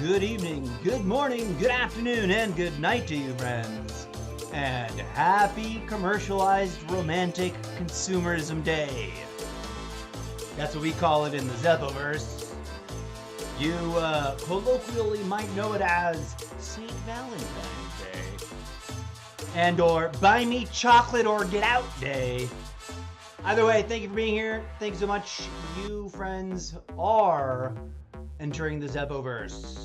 Good evening, good morning, good afternoon, and good night to you, friends. And happy commercialized romantic consumerism day. That's what we call it in the Zeppoverse. You colloquially might know it as St. Valentine's Day. And or Buy Me Chocolate or Get Out Day. Either way, thank you for being here. Thanks so much. You, friends, are entering the Zeppoverse.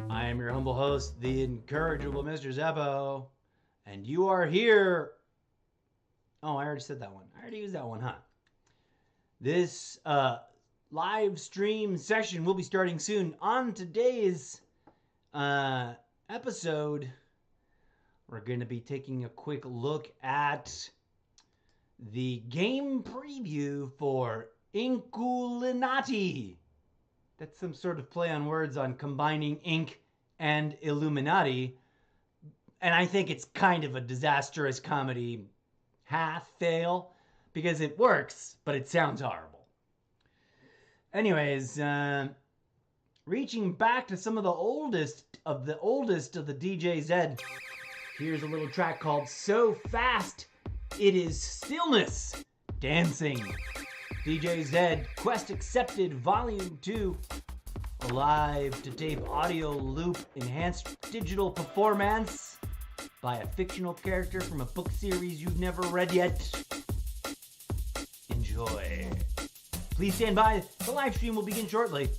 I am your humble host, the incorrigible Mr. Zeppo, and you are here. Oh, I already said that one. I already used that one, huh? This live stream session will be starting soon. On today's episode, we're going to be taking a quick look at the game preview for Inkulinati. That's some sort of play on words on combining ink and Illuminati. And I think it's kind of a disastrous comedy half fail because it works, but it sounds horrible. Anyways, reaching back to some of the oldest of the DJ Zed, here's a little track called So Fast It Is Stillness Dancing. DJ Zed, Quest Accepted, Volume 2, a live-to-tape audio loop enhanced digital performance by a fictional character from a book series you've never read yet. Enjoy. Please stand by. The live stream will begin shortly.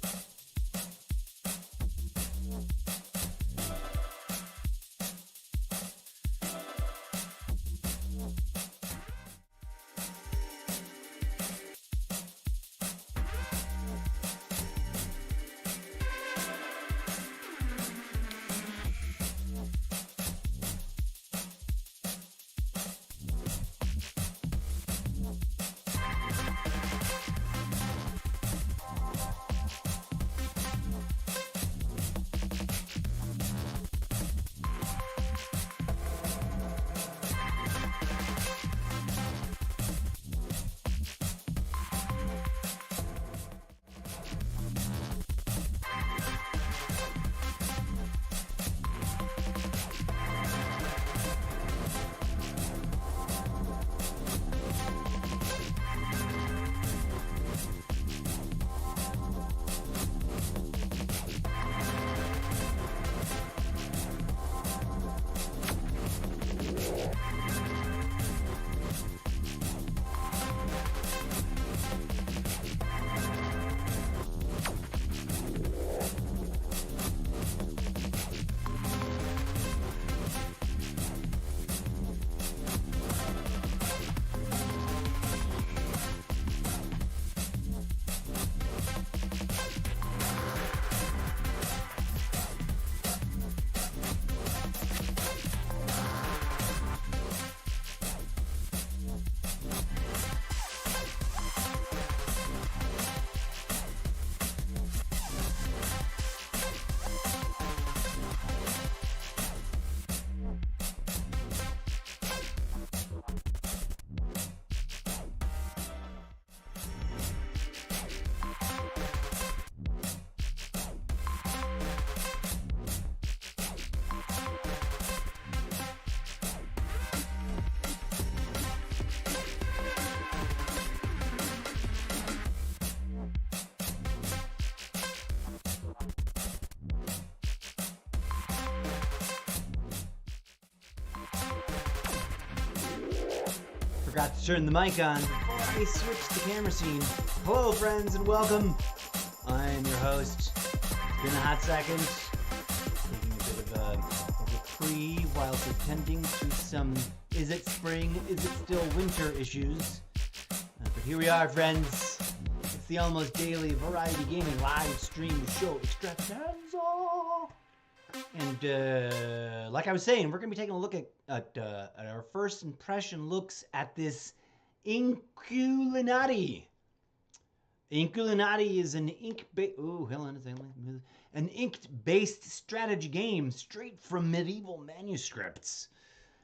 Forgot to turn the mic on before I switch the camera scene. Hello, friends, and welcome. I am your host. It's been a hot second. Taking a bit of a reprieve whilst attending to some is it spring, is it still winter issues. But here we are, friends. It's the almost daily variety gaming live stream show extravaganza. And like I was saying, we're going to be taking a look at our first impression looks at this Inkulinati. Inkulinati is an ink-based strategy game straight from medieval manuscripts,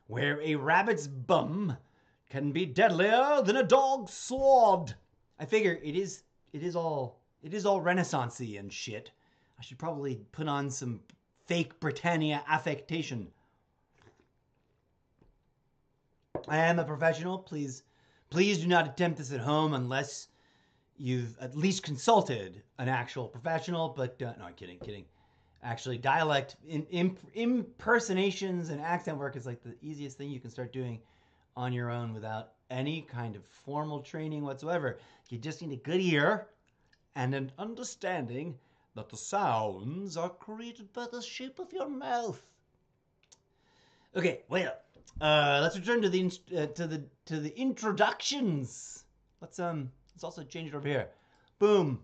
where a rabbit's bum can be deadlier than a dog's sword. I figure it is all Renaissance-y and shit. I should probably put on some fake Britannia affectation. I am a professional. Please do not attempt this at home unless you've at least consulted an actual professional. But no, I'm kidding. Actually, dialect, impersonations and accent work is like the easiest thing you can start doing on your own without any kind of formal training whatsoever. You just need a good ear and an understanding that the sounds are created by the shape of your mouth. Okay, well, let's return to the introductions. Let's also change it over here. Boom.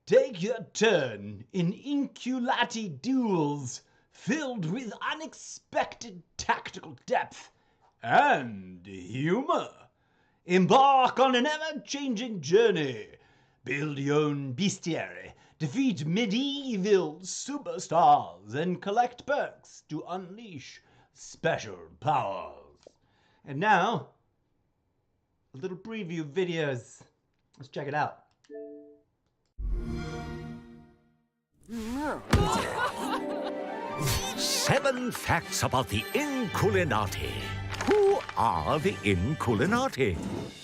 Take your turn in Inkulinati duels filled with unexpected tactical depth and humor. Embark on an ever-changing journey. Build your own bestiary, defeat medieval superstars, and collect perks to unleash special powers. And now, a little preview of videos. Let's check it out. 7 facts about the Inkulinati. Who are the Inkulinati?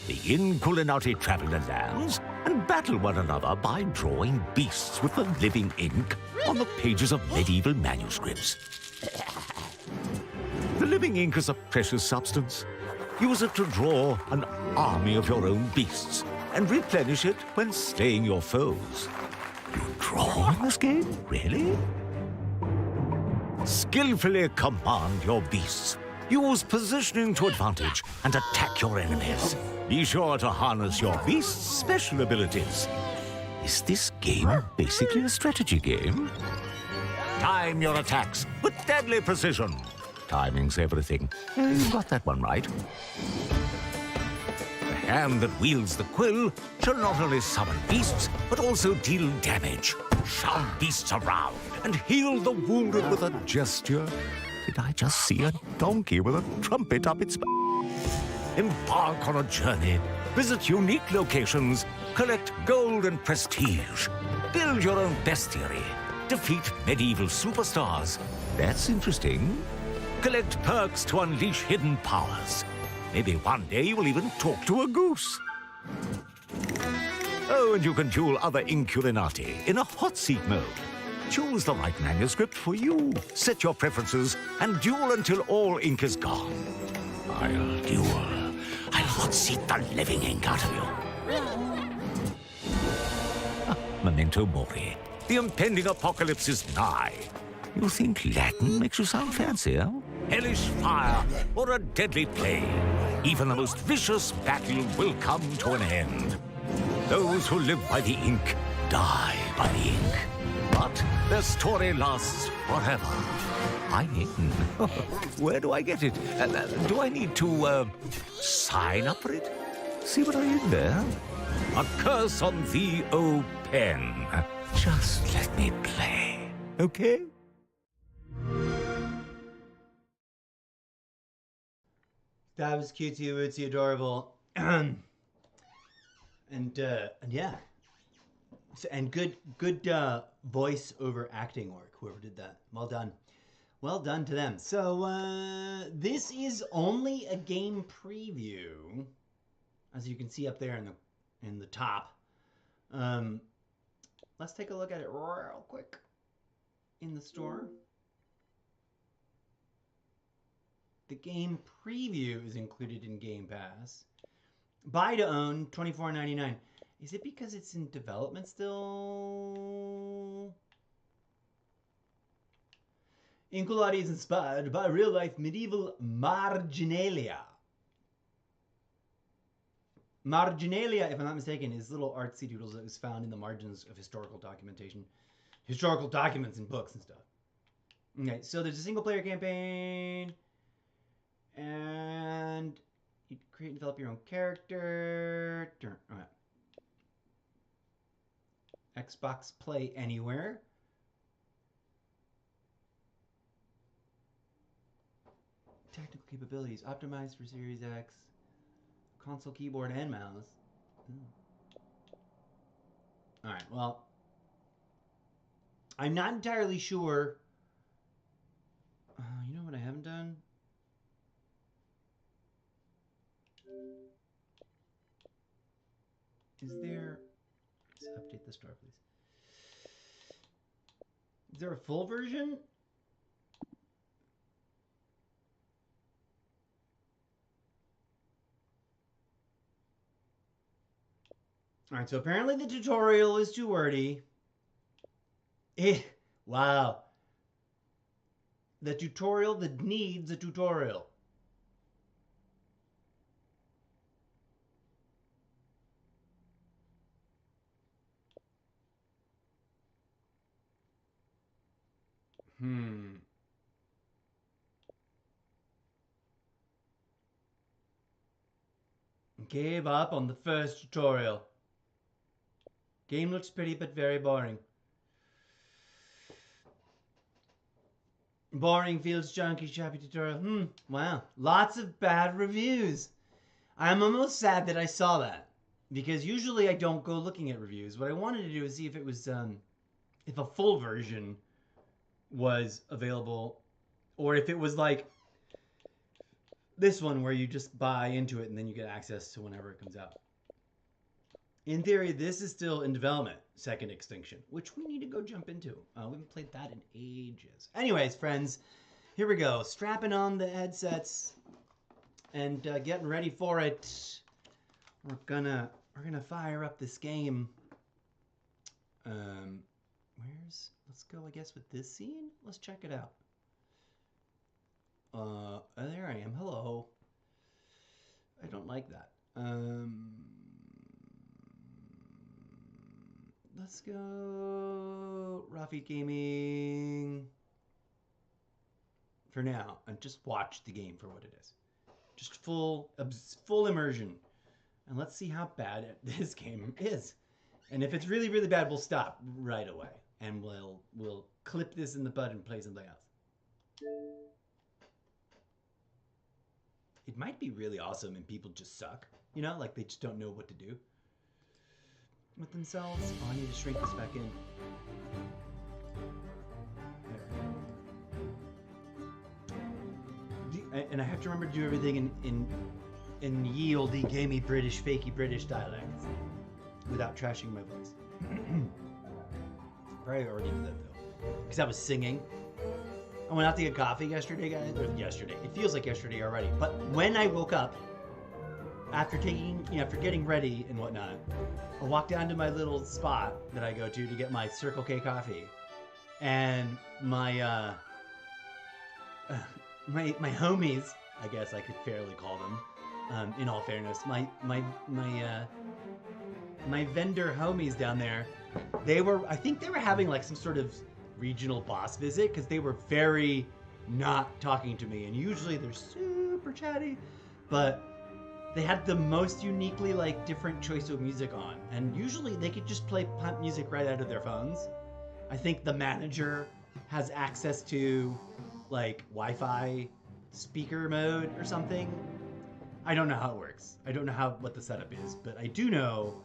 The Inkulinati travel the lands and battle one another by drawing beasts with the living ink on the pages of medieval manuscripts. The living ink is a precious substance. Use it to draw an army of your own beasts and replenish it when slaying your foes. You draw in this game? Really? Skillfully command your beasts. Use positioning to advantage and attack your enemies. Be sure to harness your beast's special abilities. Is this game basically a strategy game? Time your attacks with deadly precision. Timing's everything. You got that one right. The hand that wields the quill shall not only summon beasts, but also deal damage, shove beasts around, and heal the wounded with a gesture. Did I just see a donkey with a trumpet up its back? Embark on a journey, visit unique locations, collect gold and prestige, build your own bestiary, defeat medieval superstars. That's interesting. Collect perks to unleash hidden powers. Maybe one day you will even talk to a goose. Oh, and you can duel other Inkulinati in a hot seat mode. Choose the right manuscript for you. Set your preferences and duel until all ink is gone. I'll duel. I'll hot seat the living ink out of you. Memento mori. The impending apocalypse is nigh. You think Latin makes you sound fancy, huh? Hellish fire or a deadly plague. Even the most vicious battle will come to an end. Those who live by the ink die by the ink. But their story lasts forever. I mean, where do I get it? Do I need to, sign up for it? See what I did there? A curse on thee, O pen. Just let me play, okay? That was cutesy, wootsy, adorable. And yeah. And good voice over acting work, whoever did that. Well done. Well done to them. So this is only a game preview, as you can see up there in the top. Let's take a look at it real quick in the store. The game preview is included in Game Pass. Buy to own, $24.99. Is it because it's in development still? Inkulinati is inspired by real-life medieval marginalia. Marginalia, if I'm not mistaken, is little artsy doodles that was found in the margins of historical documentation. Historical documents and books and stuff. Okay, so there's a single-player campaign. And you create and develop your own character. Right. Xbox Play Anywhere. Technical capabilities optimized for Series X. Console keyboard and mouse. Alright, well, I'm not entirely sure. You know what I haven't done? Is there... Let's update the store, please. Is there a full version? All right, so apparently the tutorial is too wordy. Wow. The tutorial that needs a tutorial. Gave up on the first tutorial. Game looks pretty, but very boring. Boring, feels junky, choppy tutorial. Wow. Lots of bad reviews. I'm almost sad that I saw that. Because usually I don't go looking at reviews. What I wanted to do is see if it was, if a full version was available. Or if it was like this one where you just buy into it and then you get access to whenever it comes out. In theory, this is still in development, Second Extinction, which we need to go jump into. We haven't played that in ages. Anyways, friends, here we go. Strapping on the headsets and getting ready for it. We're gonna fire up this game. Let's go, I guess, with this scene. Let's check it out. There I am. Hello. I don't like that. Let's go Rafi Gaming for now and just watch the game for what it is. Just full immersion. And let's see how bad this game is. And if it's really, really bad, we'll stop right away. And we'll clip this in the bud and play something else. It might be really awesome and people just suck. You know, like they just don't know what to do with themselves. Oh, I need to shrink this back in. There. And I have to remember to do everything in ye olde gamey British, fakey British dialects without trashing my voice. Probably already did that though, because I was singing. I went out to get coffee yesterday, guys. Or yesterday. It feels like yesterday already. But when I woke up, after getting ready and whatnot, I walked down to my little spot that I go to get my Circle K coffee, and my my homies, I guess I could fairly call them, in all fairness, my vendor homies down there, I think they were having like some sort of regional boss visit because they were very not talking to me, and usually they're super chatty, but they had the most uniquely like different choice of music on, and usually they could just play pump music right out of their phones. I think the manager has access to like Wi-Fi speaker mode or something. I don't know how it works. I don't know what the setup is, but I do know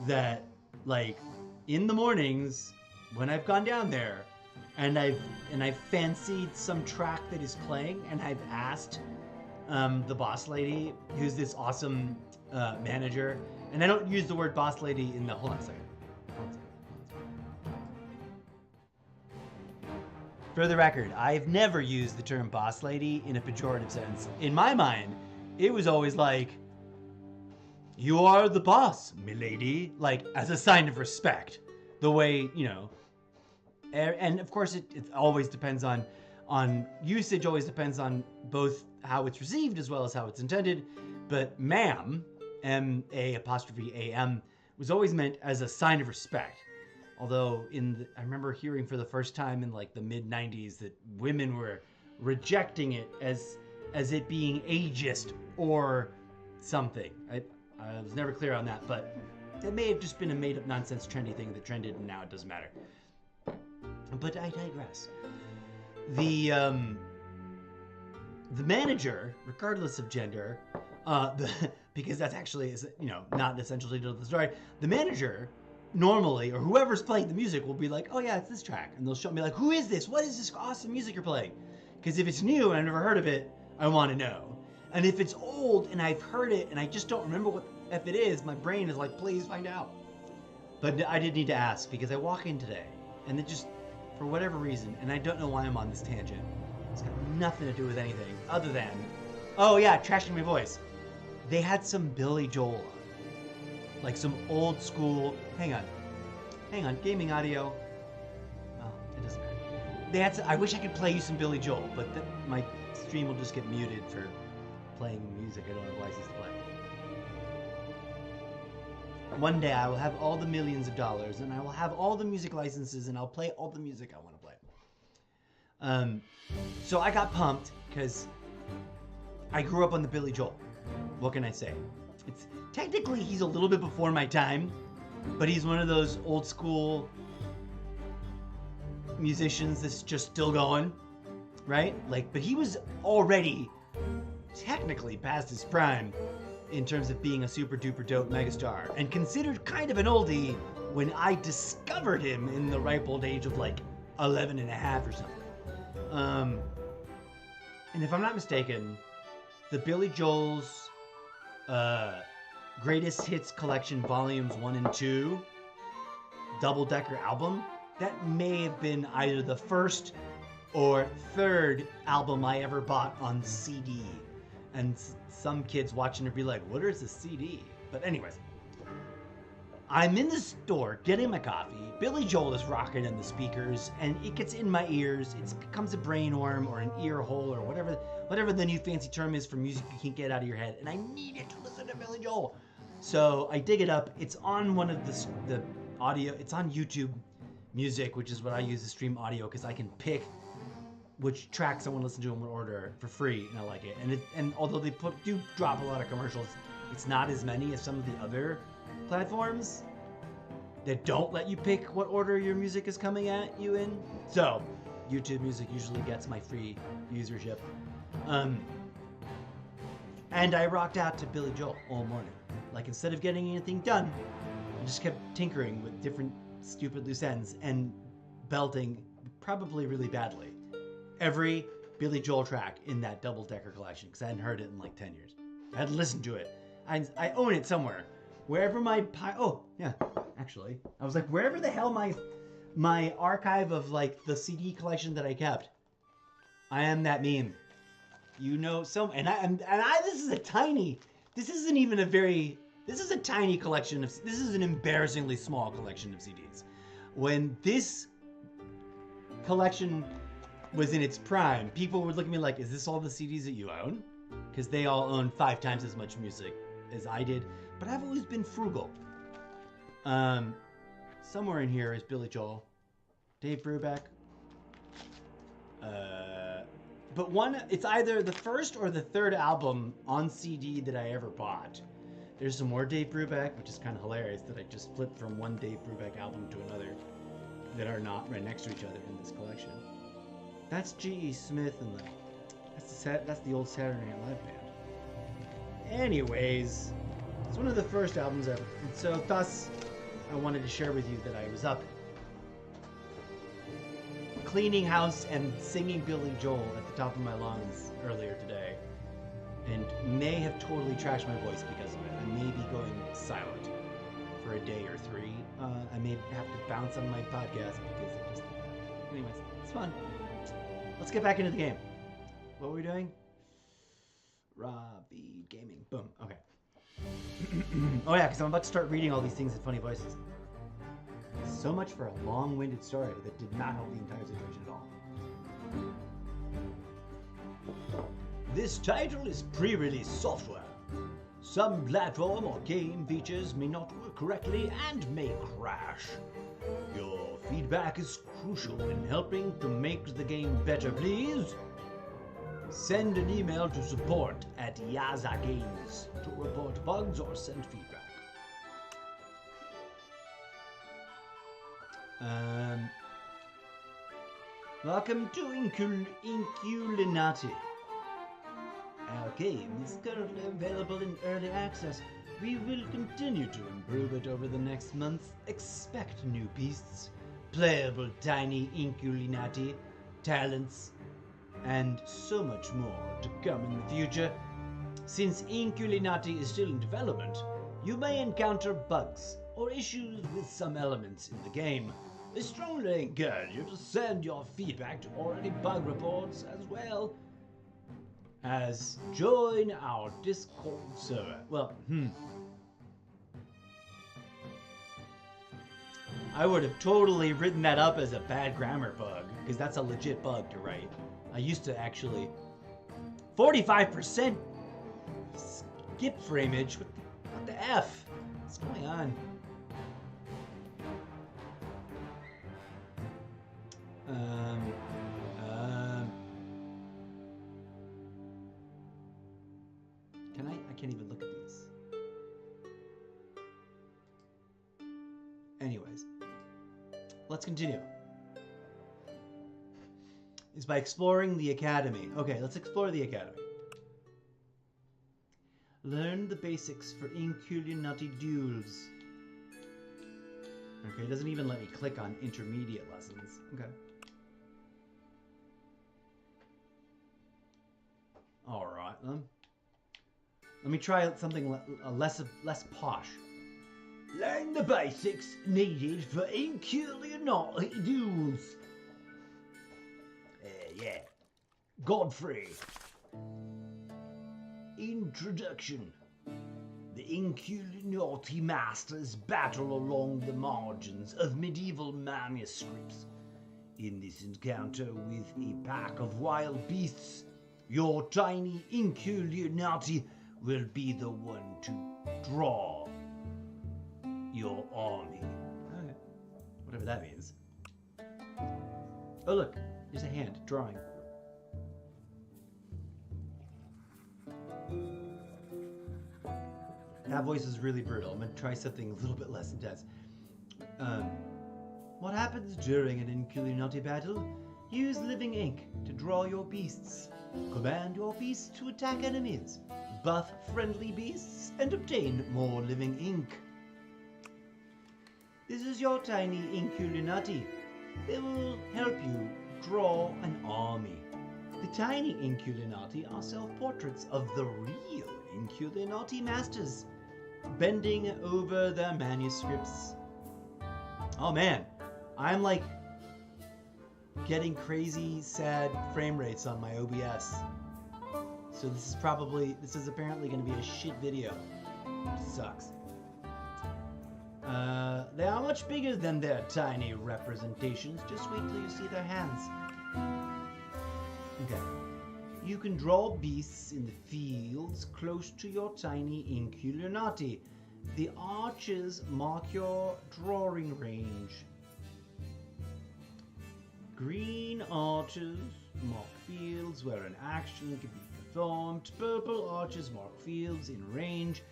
that like in the mornings when I've gone down there and I've fancied some track that is playing, and I've asked the boss lady, who's this awesome manager, and I don't use the word boss lady in the, hold on a second. For the record, I've never used the term boss lady in a pejorative sense. In my mind, it was always like, you are the boss, milady, like as a sign of respect. The way, you know, and of course it always depends on usage, always depends on both how it's received as well as how it's intended. But ma'am, M-A''A'-M, was always meant as a sign of respect. Although I remember hearing for the first time in like the mid-90s that women were rejecting it as it being ageist or something. I was never clear on that, but it may have just been a made-up nonsense trendy thing that trended and now it doesn't matter. But I digress. The manager, regardless of gender, because that's actually, you know, not essential to the story, the manager normally, or whoever's playing the music will be like, oh yeah, it's this track. And they'll show me like, who is this? What is this awesome music you're playing? Because if it's new and I've never heard of it, I want to know. And if it's old and I've heard it and I just don't remember what if it is, my brain is like, please find out. But I did need to ask because I walk in today and it just, for whatever reason, and I don't know why I'm on this tangent, it's got nothing to do with anything other than, oh yeah, trashing my voice. They had some Billy Joel on. Like some old school, hang on, gaming audio. Oh, it doesn't matter. They had I wish I could play you some Billy Joel, but my stream will just get muted for playing music I don't have a license to play. One day I will have all the millions of dollars and I will have all the music licenses and I'll play all the music I want to play. So I got pumped because I grew up on the Billy Joel. What can I say? It's technically he's a little bit before my time, but he's one of those old school musicians that's just still going, right? Like, but he was already technically past his prime in terms of being a super duper dope megastar and considered kind of an oldie when I discovered him in the ripe old age of like 11 and a half or something. And if I'm not mistaken, the Billy Joel's Greatest Hits Collection Volumes 1 and 2 double-decker album, that may have been either the first or third album I ever bought on CD. And some kids watching it be like, what is a CD? But anyways, I'm in the store getting my coffee. Billy Joel is rocking in the speakers and it gets in my ears. It becomes a brain worm or an ear hole or whatever the new fancy term is for music you can't get out of your head. And I needed to listen to Billy Joel. So I dig it up. It's on one of the audio. It's on YouTube Music, which is what I use to stream audio because I can pick which tracks I want to listen to in what order for free, and I like it. And although they do drop a lot of commercials, it's not as many as some of the other platforms that don't let you pick what order your music is coming at you in. So YouTube Music usually gets my free usership. And I rocked out to Billy Joel all morning. Like, instead of getting anything done, I just kept tinkering with different stupid loose ends and belting, probably really badly, every Billy Joel track in that double-decker collection because I hadn't heard it in like 10 years. I had listened to it. I own it somewhere. Wherever my oh yeah, actually, I was like, wherever the hell my archive of like the CD collection that I kept. I am that meme. You know, this is a tiny. This isn't even a very. This is a tiny collection of. This is an embarrassingly small collection of CDs. When this collection was in its prime, people would look at me like, is this all the CDs that you own? Because they all own 5 times as much music as I did. But I've always been frugal. Somewhere in here is Billy Joel, Dave Brubeck. But it's either the first or the third album on CD that I ever bought. There's some more Dave Brubeck, which is kind of hilarious that I just flipped from one Dave Brubeck album to another that are not right next to each other in this collection. That's G.E. Smith and that's the old Saturday Night Live band. Anyways, it's one of the first albums ever, and so thus I wanted to share with you that I was up cleaning house and singing Billy Joel at the top of my lungs earlier today, and may have totally trashed my voice because of it. I may be going silent for a day or 3. I may have to bounce on my podcast because it just. Anyways, it's fun. Let's get back into the game. What were we doing? Robbie Gaming. Boom. Okay. Oh yeah, because I'm about to start reading all these things in funny voices. So much for a long-winded story that did not help the entire situation at all. This title is pre-release software. Some platform or game features may not work correctly and may crash. Your feedback is crucial in helping to make the game better, please. Send an email to support@Yaza Games to report bugs or send feedback. Welcome to Inkulinati. Our game is currently available in early access. We will continue to improve it over the next month. Expect new beasts, playable tiny Inkulinati, talents, and so much more to come in the future. Since Inkulinati is still in development, you may encounter bugs or issues with some elements in the game. I strongly encourage you to send your feedback or any bug reports as well as join our Discord server. Well, I would have totally written that up as a bad grammar bug, because that's a legit bug to write. I used to actually 45% skip frameage. What the F? What's going on? I can't even look at these. Anyways, let's continue. It's by exploring the academy. Okay, let's explore the academy. Learn the basics for Inkulinati duels. Okay, it doesn't even let me click on intermediate lessons. Okay. Alright then. Let me try something less posh. Learn the basics needed for Inkulinati duels. Yeah. Godfrey. Introduction. The Inkulinati masters battle along the margins of medieval manuscripts. In this encounter with a pack of wild beasts, your tiny Inkulinati will be the one to draw your army. Okay. Whatever that means. Oh look, there's a hand drawing. That voice is really brutal. I'm gonna try something a little bit less intense. What happens during an Inkulinati battle? Use living ink to draw your beasts. Command your beasts to attack enemies. Buff friendly beasts and obtain more living ink. This is your tiny Inkulinati. They will help you draw an army. The tiny Inkulinati are self-portraits of the real Inkulinati masters, bending over their manuscripts. Oh man, I'm like getting crazy sad frame rates on my OBS. So this is apparently going to be a shit video. It sucks. They are much bigger than their tiny representations. Just wait till you see their hands. Okay. You can draw beasts in the fields close to your tiny Inkulinati. The arches mark your drawing range. Green arches mark fields where an action can be performed. Purple arches mark fields in range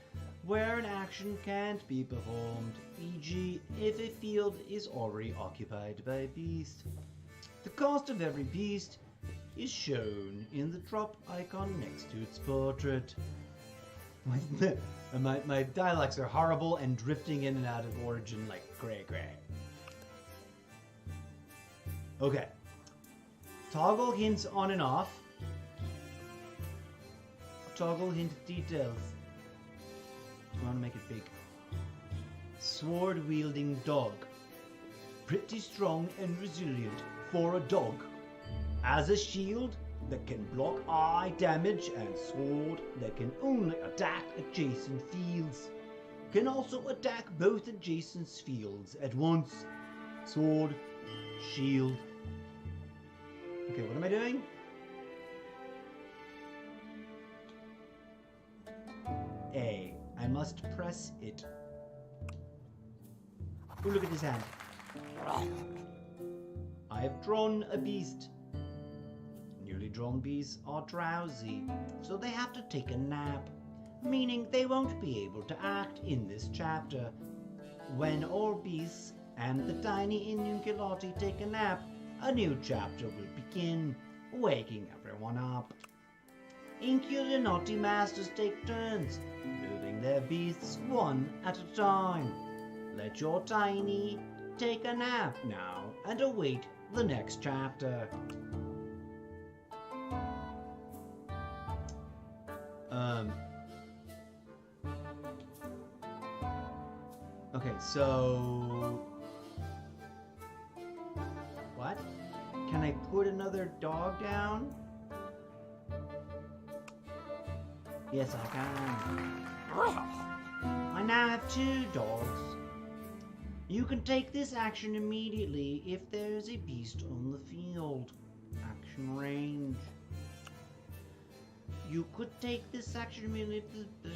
where an action can't be performed, e.g. if a field is already occupied by a beast. The cost of every beast is shown in the drop icon next to its portrait. My dialects are horrible and drifting in and out of origin like gray. Okay. Toggle hints on and off. Toggle hint details. I want to make it big. Sword-wielding dog. Pretty strong and resilient for a dog. As a shield that can block eye damage and sword that can only attack adjacent fields. Can also attack both adjacent fields at once. Sword, shield. Okay, what am I doing? A. I must press it. Oh, look at his hand. I have drawn a beast. Newly drawn beasts are drowsy, so they have to take a nap, meaning they won't be able to act in this chapter. When all beasts and the tiny Inkulinati take a nap, a new chapter will begin, waking everyone up. Inkulinati masters take turns, moving their beasts one at a time. Let your tiny take a nap now and await the next chapter. Okay, so... What? Can I put another dog down? Yes, I can. I now have 2 dogs. You can take this action immediately if there is a beast on the field. Action range. You could take this action immediately if the...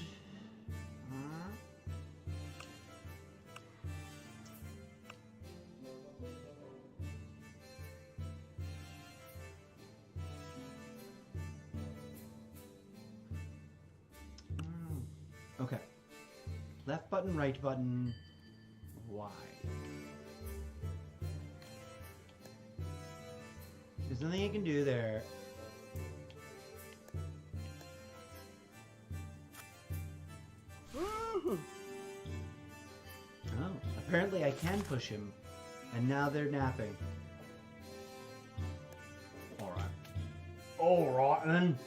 Okay. Left button, right button, Y. There's nothing I can do there. Oh, apparently I can push him. And now they're napping. Alright. Alright then.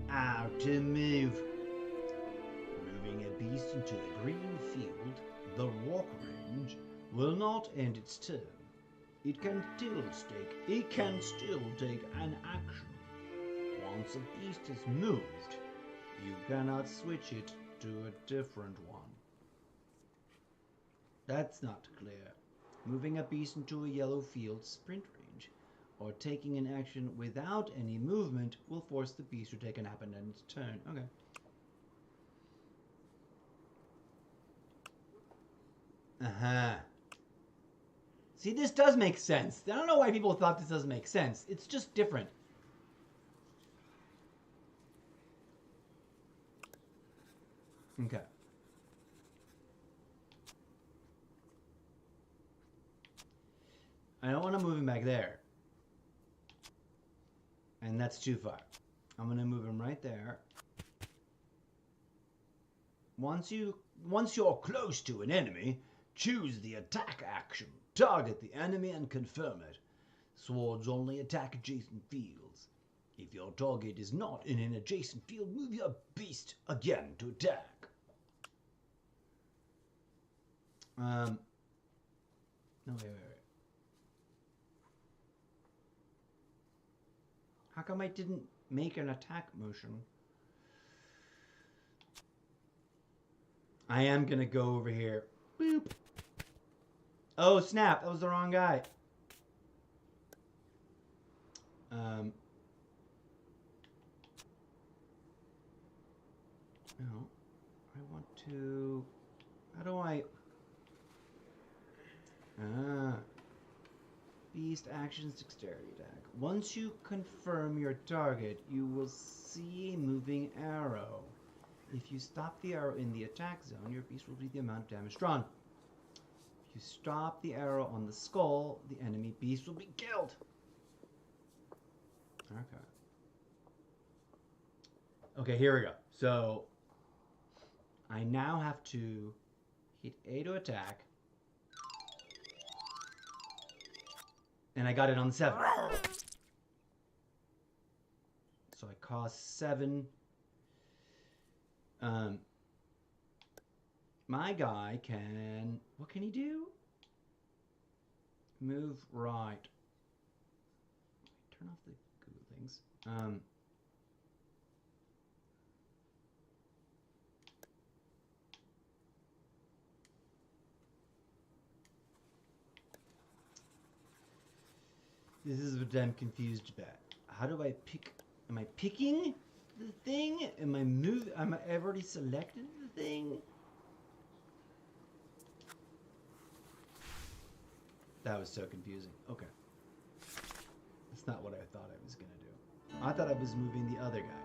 How to move. Moving a beast into the green field, the walk range, will not end its turn. It can still take an action. Once a beast is moved, you cannot switch it to a different one. That's not clear. Moving a beast into a yellow field sprint range or taking an action without any movement will force the beast to take an nap and end its turn. Okay. Uh-huh. See, this does make sense. I don't know why people thought this doesn't make sense. It's just different. Okay. I don't want to move him back there. And that's too far. I'm going to move him right there. Once you're close to an enemy, choose the attack action. Target the enemy and confirm it. Swords only attack adjacent fields. If your target is not in an adjacent field, move your beast again to attack. No, wait. How come I didn't make an attack motion? I am gonna go over here. Boop. Oh, snap. That was the wrong guy. No. I want to... How do I... Beast actions dexterity attack. Once you confirm your target, you will see a moving arrow. If you stop the arrow in the attack zone, your beast will do the amount of damage drawn. If you stop the arrow on the skull, the enemy beast will be killed. Okay. Okay, here we go. So, I now have to hit A to attack. And I got it on 7. So I cost 7. My guy can... What can he do? Move right. Turn off the Google things. This is what I'm confused about. How do I pick? Am I picking the thing? Am I move? I've already selected the thing. That was so confusing. Okay. That's not what I thought I was gonna do. I thought I was moving the other guy.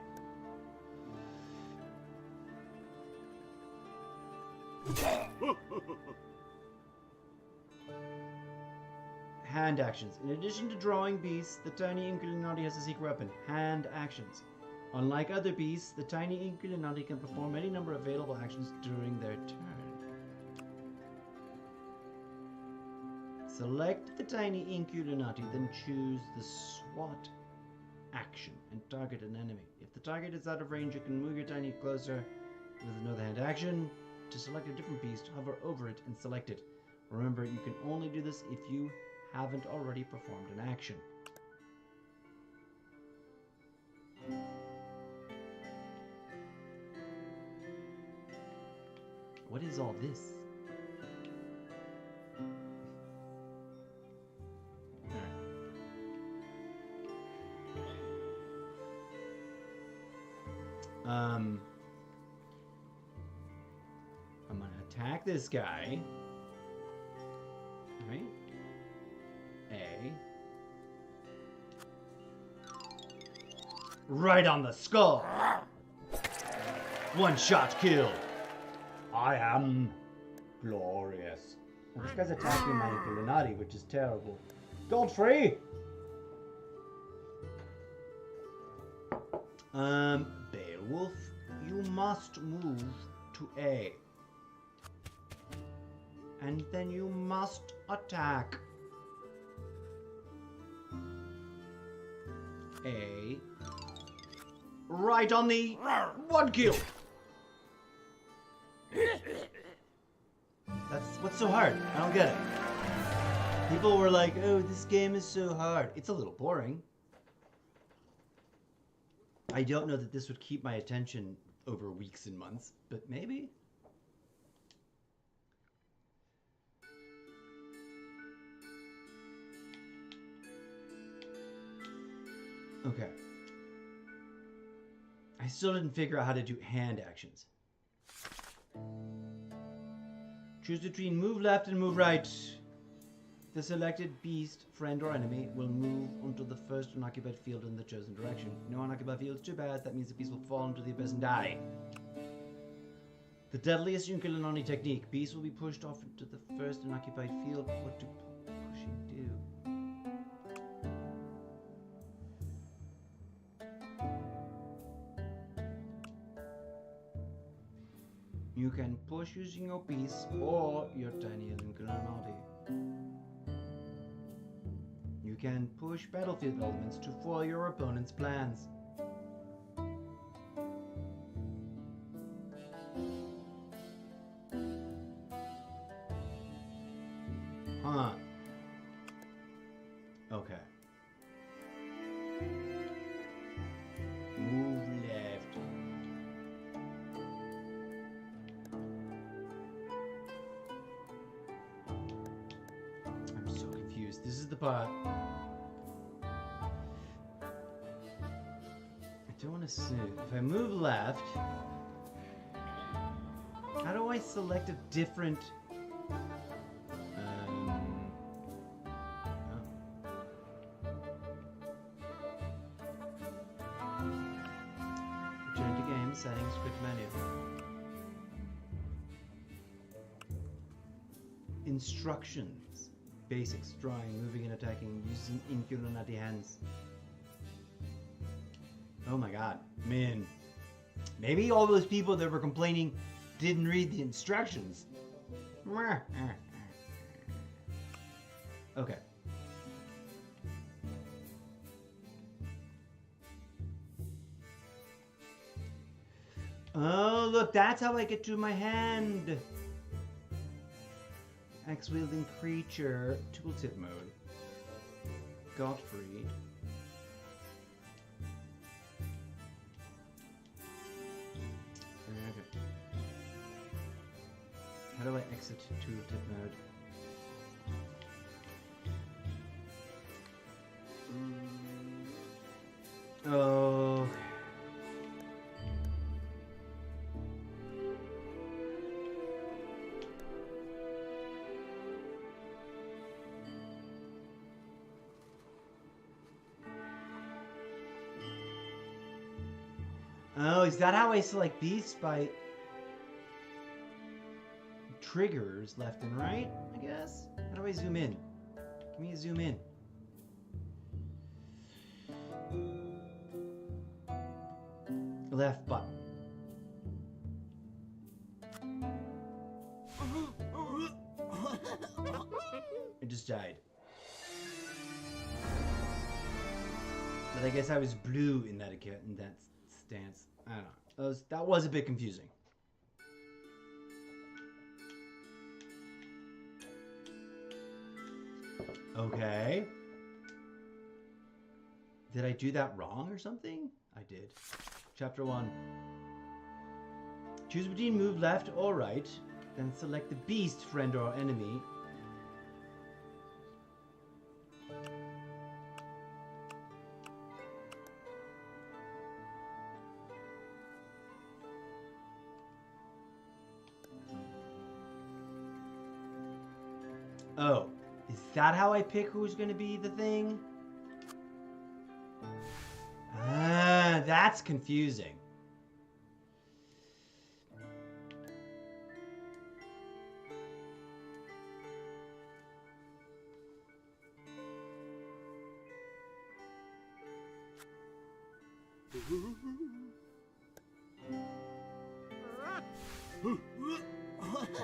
Hand actions. In addition to drawing beasts, the tiny Inkulinati has a secret weapon. Hand actions. Unlike other beasts, the tiny Inkulinati can perform any number of available actions during their turn. Select the tiny Inkulinati, then choose the SWAT action and target an enemy. If the target is out of range, you can move your tiny closer with another hand action. To select a different beast, hover over it and select it. Remember, you can only do this if you haven't already performed an action. What is all this? I'm gonna attack this guy. Right? A. Right on the skull. One shot kill. I am glorious. Well, this guy's attacking my Inkulinati, which is terrible. Godfrey! Beowulf, you must move to A. And then you must attack. A. Right on the one kill. That's what's so hard. I don't get it. People were like, "Oh, this game is so hard." It's a little boring. I don't know that this would keep my attention over weeks and months, but maybe. Okay. I still didn't figure out how to do hand actions. Choose between move left and move right. The selected beast, friend or enemy, will move onto the first unoccupied field in the chosen direction. No unoccupied field is too bad. That means the beast will fall into the abyss and die. The deadliest Inkulinati technique. Beast will be pushed off into the first unoccupied field. What do pushing do? You can push using your beast or your tiny Inkulinati. You can push battlefield elements to foil your opponent's plans. Huh. Okay. Move left. I'm so confused. This is the part. I don't want to see. If I move left, how do I select a different? Return to game settings, quick menu. Instructions. Basics: drawing, moving and attacking, using Inkulinati hands. Oh my god, man. Maybe all those people that were complaining didn't read the instructions. Okay. Oh, look, that's how I get to my hand. Axe-wielding creature, tooltip mode. Godfrey. Okay. How do I exit tooltip mode? Oh. Oh, is that how I select beasts? By triggers left and right, I guess? How do I zoom in? Give me a zoom in. Left button. I just died. But I guess I was blue in that stance. I don't know. That was a bit confusing. Okay. Did I do that wrong or something? I did. Chapter 1. Choose between move left or right, then select the beast, friend or enemy. Oh, is that how I pick who's going to be the thing? Ah, that's confusing.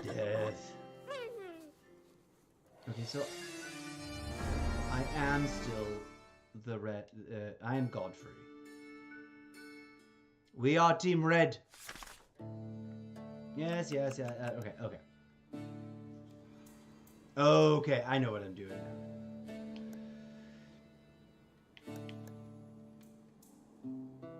Death. Okay, so I am still the red. I am Godfrey. We are Team Red. Yes, yes, yeah. Okay, okay. Okay, I know what I'm doing now.